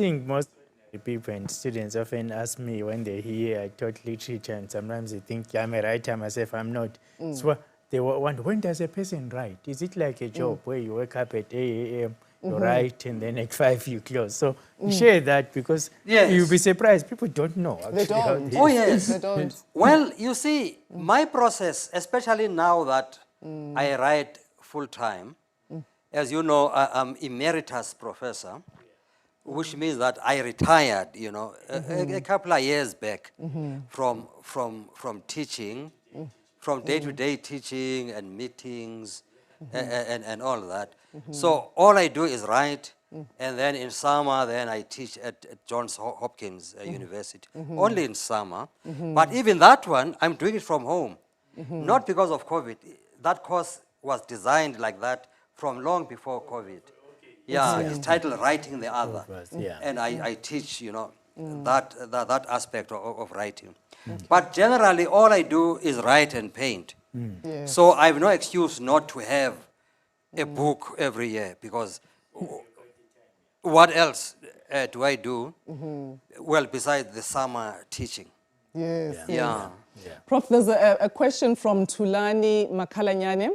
people and students often ask me when they hear I taught literature, and sometimes they think I'm a writer myself. I'm not. So they wonder, when does a person write? Is it like a job where you wake up at 8 a.m., you write, and then at 5 you close? So share that, because Yes. you'll be surprised. People don't know actually They how don't. they- Oh, yes. They don't. Well, you see, my process, especially now that I write full-time, as you know, I'm emeritus professor, which means that I retired, you know, a couple of years back from teaching, from day-to-day teaching and meetings and all that. So all I do is write, and then in summer, then I teach at Johns Hopkins University, only in summer. But even that one, I'm doing it from home, not because of COVID. That course was designed like that from long before COVID. Yeah, it's titled Writing the Other. Yeah. And I teach, you know, that aspect of writing. But generally, all I do is write and paint. Yeah. So I have no excuse not to have a book every year, because what else do I do? Well, besides the summer teaching. Yes. Yeah. Prof, there's a question from Tulani Makalanyane,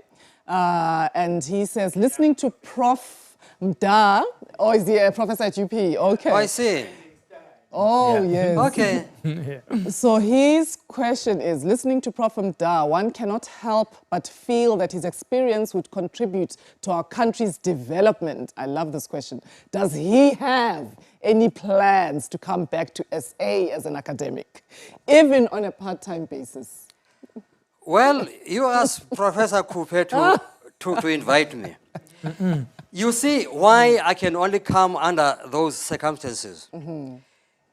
and he says, listening to Prof Mda, oh, is he a professor at UP? Okay. Oh, I see. Oh, yes. Okay. So his question is, listening to Prof Mda, one cannot help but feel that his experience would contribute to our country's development. I love this question. Does he have any plans to come back to SA as an academic, even on a part-time basis? Well, you asked Professor Cooper to invite me. You see why I can only come under those circumstances.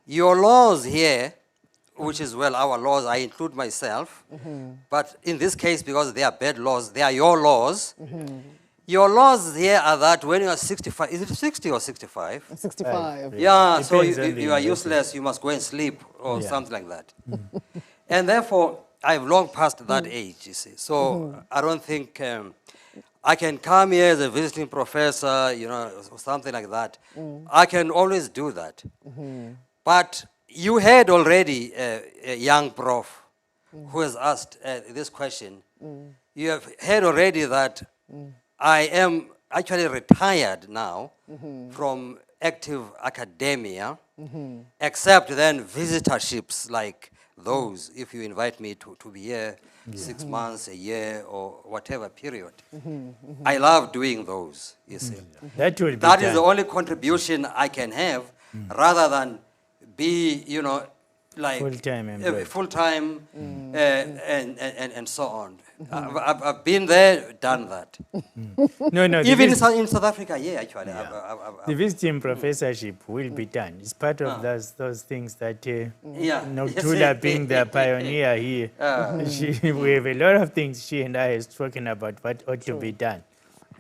Your laws here, which is, well, our laws, I include myself, but in this case, because they are bad laws, they are your laws. Your laws here are that when you are 65, is it 60 or 65? 65. Yeah, so Depends on the you are university. useless, you must go and sleep or Yeah. something like that. And therefore, I've long passed that age, you see. So I don't think I can come here as a visiting professor, you know, or something like that. I can always do that. But you had already a young prof who has asked this question. You have heard already that I am actually retired now from active academia, except then visitorships like those, if you invite me to be here 6 months, a year, or whatever period. I love doing those, you see. That will be That is done. the only contribution I can have, rather than be, you know, like Full-time employed. full-time and so on. I've been there, done that. No, the Even vis- in South Africa, yeah, actually. the visiting professorship will be done. It's part of those things that Yeah. Noctula being the pioneer here. We have a lot of things she and I is talking about what ought to be done.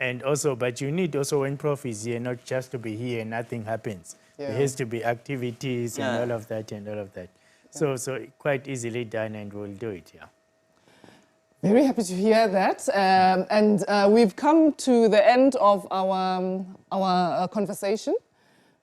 And also, but you need also, when Prof is here, not just to be here and nothing happens. Yeah. There has to be activities and Yeah. all of that and all of that. So quite easily done, and we'll do it, yeah. Very happy to hear that. And we've come to the end of our conversation.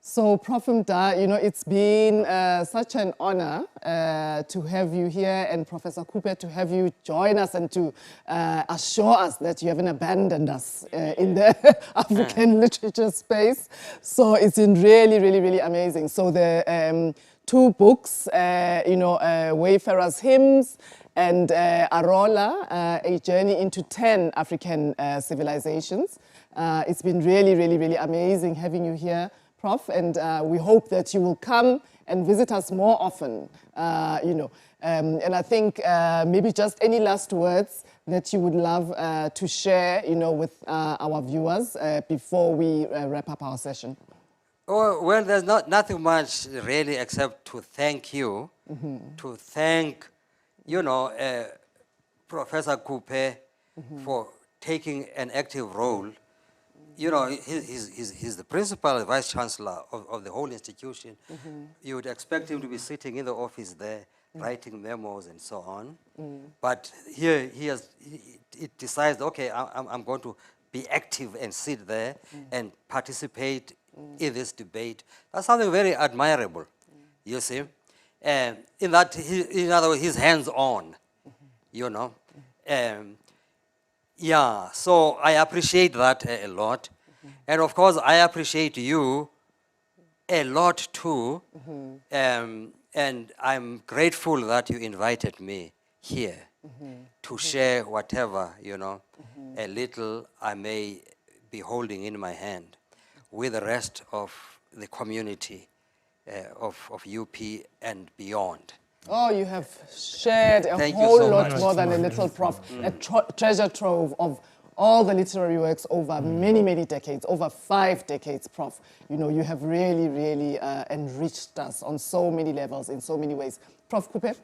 So, Prof Mda, you know, it's been such an honor to have you here, and Professor Cooper to have you join us and to assure us that you haven't abandoned us in the African literature space. So it's been really, really, really amazing. So the 2 books, you know, Wayfarers Hymns and Arola, A Journey into 10 African Civilizations. It's been really, really, really amazing having you here, Prof, and we hope that you will come and visit us more often, and I think maybe just any last words that you would love to share, with our viewers before we wrap up our session. Oh, well, there's nothing much really except to thank you, to thank, Professor Coupe for taking an active role. He's the principal vice chancellor of the whole institution. You would expect him to be sitting in the office there, writing memos and so on. But here he decides, okay, I'm going to be active and sit there and participate in this debate. That's something very admirable, you see. In that, in other words, he's hands-on, yeah, so I appreciate that a lot. And of course, I appreciate you a lot too. And I'm grateful that you invited me here to share whatever, a little I may be holding in my hand with the rest of the community of UP and beyond. Oh, you have shared a Thank you whole so lot much. more than a little, Prof. A treasure trove of all the literary works over many, many decades, over 5 decades, Prof. You have really, really enriched us on so many levels, in so many ways. Prof. Coupe?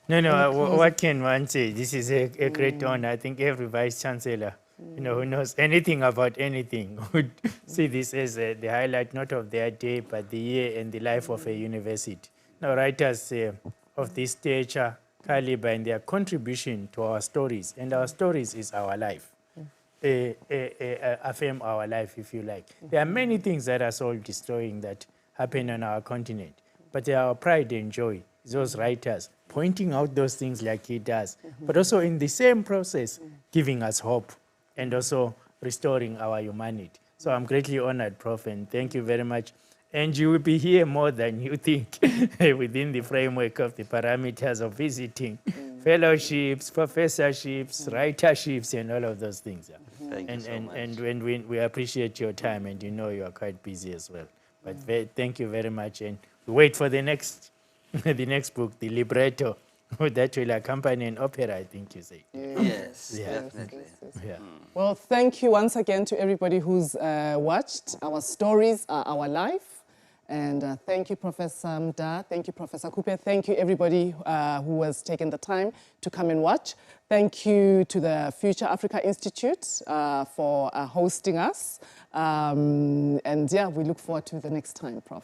No, what can one say? This is a great honor. I think every vice chancellor, who knows anything about anything would see this as the highlight, not of their day, but the year and the life of a university. Now, writers of this stature, caliber, and their contribution to our stories, and our stories is our life. Affirm our life, if you like. There are many things that are soul destroying that happen on our continent, but our pride and joy is those writers pointing out those things like he does, but also in the same process giving us hope and also restoring our humanity. So I'm greatly honored, Prof, and thank you very much. And you will be here more than you think within the framework of the parameters of visiting fellowships, professorships, writerships, and all of those things. Thank you so much. And we appreciate your time, and you are quite busy as well. But thank you very much, and we wait for the next book, the libretto, that will accompany an opera, I think you say. Yes, definitely. Yeah. Well, thank you once again to everybody who's watched. Our stories are our life. And thank you, Professor Mda. Thank you, Professor Coupe. Thank you, everybody who has taken the time to come and watch. Thank you to the Future Africa Institute for hosting us. And yeah, we look forward to the next time, Prof.